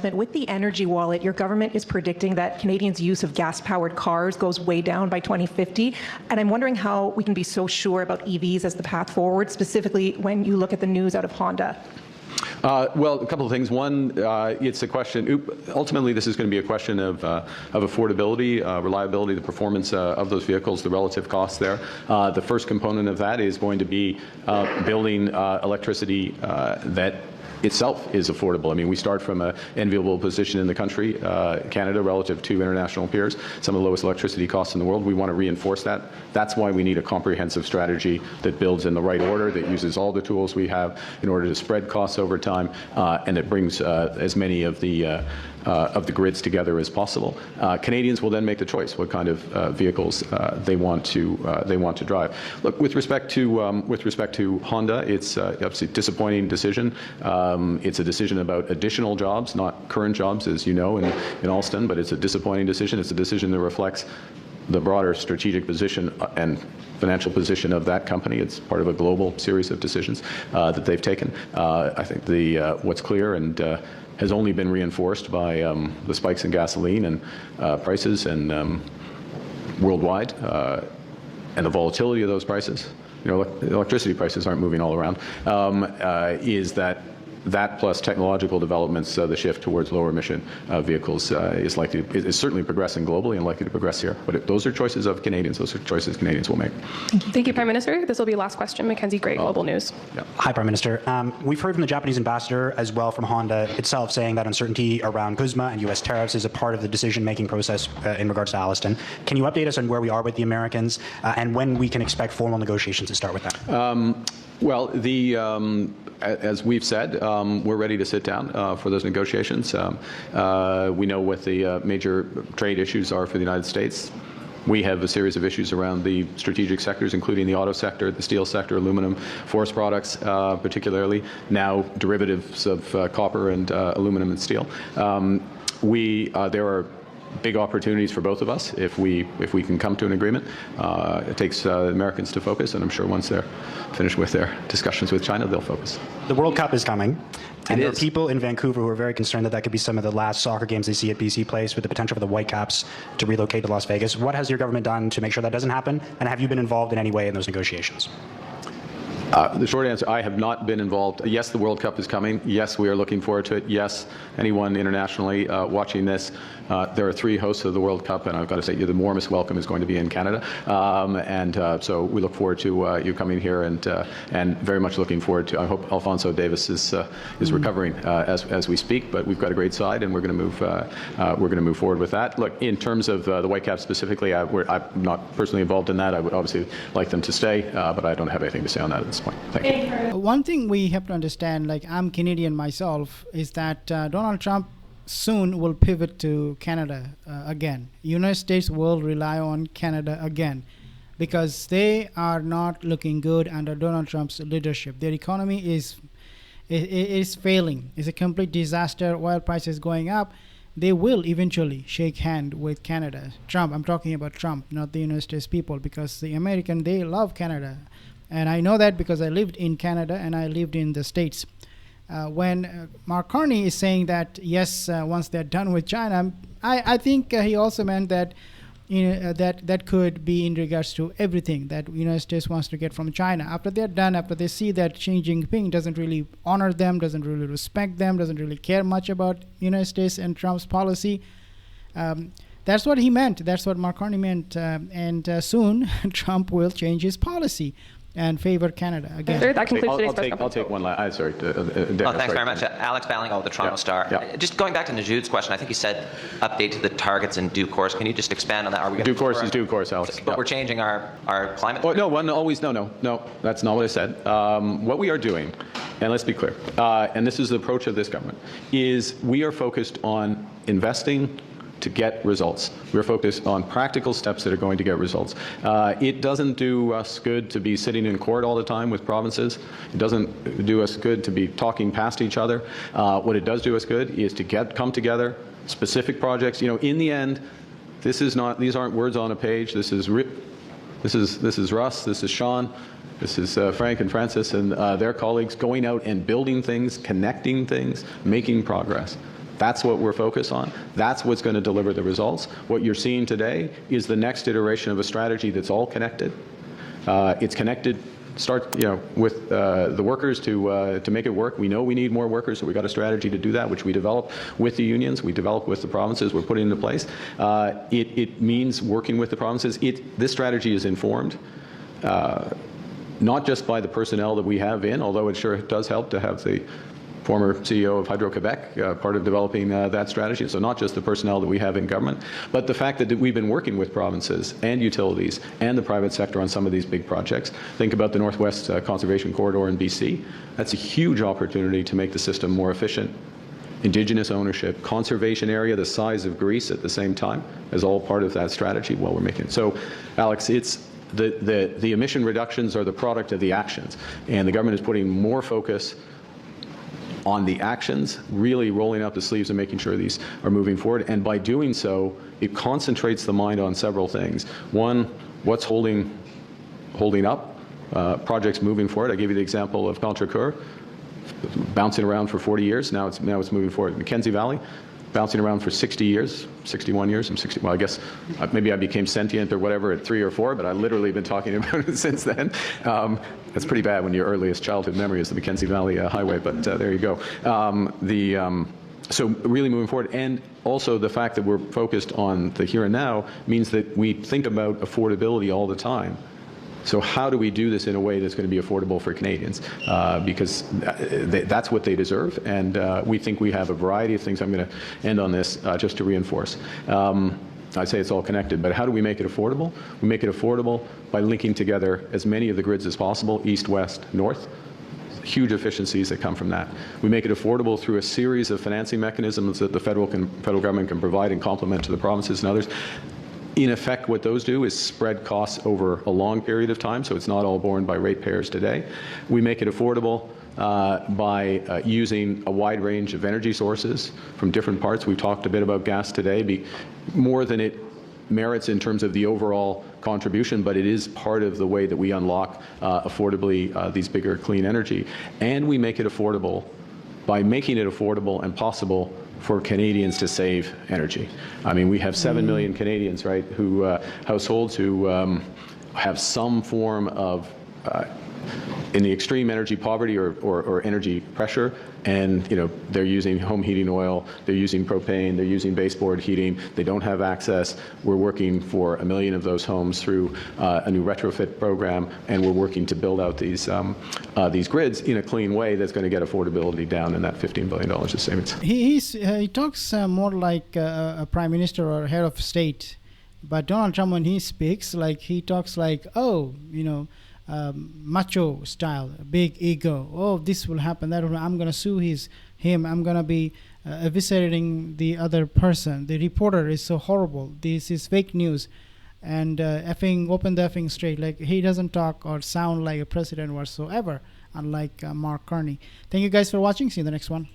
announcement. With the energy wallet, your government is predicting that Canadians' use of gas-powered cars goes way down by 2050. And I'm wondering how we can be so sure about EVs as the path forward, specifically when you look at the news out of Honda. Well, a couple of things. One, it's a question, ultimately this is going to be a question of affordability, reliability, the performance of those vehicles, the relative costs there. The first component of that is going to be building electricity that itself is affordable. I mean, we start from an enviable position in the country, Canada, relative to international peers, some of the lowest electricity costs in the world. We want to reinforce that. That's why we need a comprehensive strategy that builds in the right order, that uses all the tools we have in order to spread costs over time, and that brings as many of the grids together as possible. Canadians will then make the choice what kind of vehicles they want to drive. Look, with respect to Honda, it's obviously a disappointing decision. It's a decision about additional jobs, not current jobs, as you know, in Alston, but it's a disappointing decision. It's a decision that reflects the broader strategic position and financial position of that company. It's part of a global series of decisions that they've taken. I think what's clear and has only been reinforced by the spikes in gasoline and prices and worldwide, and the volatility of those prices. You know, electricity prices aren't moving all around. Is that plus technological developments, the shift towards lower emission vehicles is certainly progressing globally and likely to progress here. But those are choices of Canadians. Those are choices Canadians will make. Thank you, Prime Minister. This will be the last question. Mackenzie Gray, Global News. Yeah. Hi, Prime Minister. We've heard from the Japanese ambassador as well from Honda itself saying that uncertainty around CUSMA and U.S. tariffs is a part of the decision-making process in regards to Alliston. Can you update us on where we are with the Americans and when we can expect formal negotiations to start with that? Well, as we've said, we're ready to sit down for those negotiations. We know what the major trade issues are for the United States. We have a series of issues around the strategic sectors, including the auto sector, the steel sector, aluminum, forest products, particularly, now derivatives of copper and aluminum and steel. There are big opportunities for both of us if we can come to an agreement. It takes Americans to focus, and I'm sure once they're finished with their discussions with China, they'll focus. The World Cup is coming, and there are people in Vancouver who are very concerned that could be some of the last soccer games they see at BC Place, with the potential for the Whitecaps to relocate to Las Vegas. What has your government done to make sure that doesn't happen, and have you been involved in any way in those negotiations? The short answer, I have not been involved. Yes, the World Cup is coming. Yes, we are looking forward to it. Yes, anyone internationally watching this, there are 3 hosts of the World Cup, and I've got to say, the warmest welcome is going to be in Canada. So we look forward to you coming here, and very much looking forward to. I hope Alfonso Davis is recovering as we speak. But we've got a great side, and we're going to move forward with that. Look, in terms of the Whitecaps specifically, I'm not personally involved in that. I would obviously like them to stay, but I don't have anything to say on that at this point. Thank you. One thing we have to understand, like I'm Canadian myself, is that Donald Trump soon will pivot to Canada again. United States will rely on Canada again because they are not looking good under Donald Trump's leadership. Their economy is failing. It's a complete disaster. Oil prices going up. They will eventually shake hand with Canada. Trump, I'm talking about Trump, not the United States people, because the American, they love Canada. And I know that because I lived in Canada and I lived in the States. When Mark Carney is saying that, yes, once they're done with China, I think he also meant that that could be in regards to everything that the United States wants to get from China. After they're done, after they see that Xi Jinping doesn't really honor them, doesn't really respect them, doesn't really care much about United States and Trump's policy, that's what he meant. That's what Mark Carney meant. And soon, Trump will change his policy and favor Canada again. That concludes today's press conference. I'll take one last. Sorry. Thanks very much. Alex Ballingo of the Toronto Star. Yeah. Just going back to Najud's question, I think he said update to the targets in due course. Can you just expand on that? Are we due course is due course, Alex. But we're changing our climate. Oh, no. That's not what I said. What we are doing, and let's be clear, and this is the approach of this government, is we are focused on investing to get results. We're focused on practical steps that are going to get results. It doesn't do us good to be sitting in court all the time with provinces. It doesn't do us good to be talking past each other. What it does do us good is to come together, specific projects. You know, in the end, these aren't words on a page. This is Russ, this is Sean, this is Frank and Francis and their colleagues going out and building things, connecting things, making progress. That's what we're focused on. That's what's going to deliver the results. What you're seeing today is the next iteration of a strategy that's all connected. It's connected. Start, with the workers to make it work. We know we need more workers, so we got a strategy to do that, which we develop with the unions, we develop with the provinces. We're putting into place. It means working with the provinces. This strategy is informed. Not just by the personnel that we have in, although it sure does help to have the former CEO of Hydro-Quebec, part of developing that strategy. So not just the personnel that we have in government, but the fact that we've been working with provinces and utilities and the private sector on some of these big projects. Think about the Northwest Conservation Corridor in BC. That's a huge opportunity to make the system more efficient. Indigenous ownership, conservation area the size of Greece at the same time is all part of that strategy while we're making it. So, Alex, it's the emission reductions are the product of the actions, and the government is putting more focus on the actions, really rolling up the sleeves and making sure these are moving forward. And by doing so, it concentrates the mind on several things. One, what's holding up projects moving forward. I gave you the example of Contrecoeur, bouncing around for 40 years. Now it's moving forward. Mackenzie Valley, bouncing around for 60 years, 61 years. Well, I guess maybe I became sentient or whatever at 3 or 4, but I've literally been talking about it since then. That's pretty bad when your earliest childhood memory is the Mackenzie Valley Highway, but there you go. So really moving forward, and also the fact that we're focused on the here and now means that we think about affordability all the time. So how do we do this in a way that's going to be affordable for Canadians? Because that's what they deserve, and we think we have a variety of things. I'm going to end on this just to reinforce. I say it's all connected, but how do we make it affordable? We make it affordable by linking together as many of the grids as possible, east, west, north. Huge efficiencies that come from that. We make it affordable through a series of financing mechanisms that the federal government can provide and complement to the provinces and others. In effect, what those do is spread costs over a long period of time, so it's not all borne by ratepayers today. We make it affordable by using a wide range of energy sources from different parts. We've talked a bit about gas today, more than it merits in terms of the overall contribution, but it is part of the way that we unlock affordably these bigger clean energy. And we make it affordable by making it affordable and possible for Canadians to save energy. I mean, we have 7 million Canadians, right, who households who have some form of in the extreme energy poverty or energy pressure, and they're using home heating oil, they're using propane, they're using baseboard heating, they don't have access. We're working for 1 million of those homes through a new retrofit program, and we're working to build out these grids in a clean way that's going to get affordability down in that $15 billion of savings. He talks more like a prime minister or head of state, but Donald Trump, when he speaks, he talks like, macho style, big ego. Oh, this will happen, that will. I'm going to sue him. I'm going to be eviscerating the other person. The reporter is so horrible. This is fake news, and open the effing straight. He doesn't talk or sound like a president whatsoever, unlike Mark Carney. Thank you guys for watching. See you in the next one.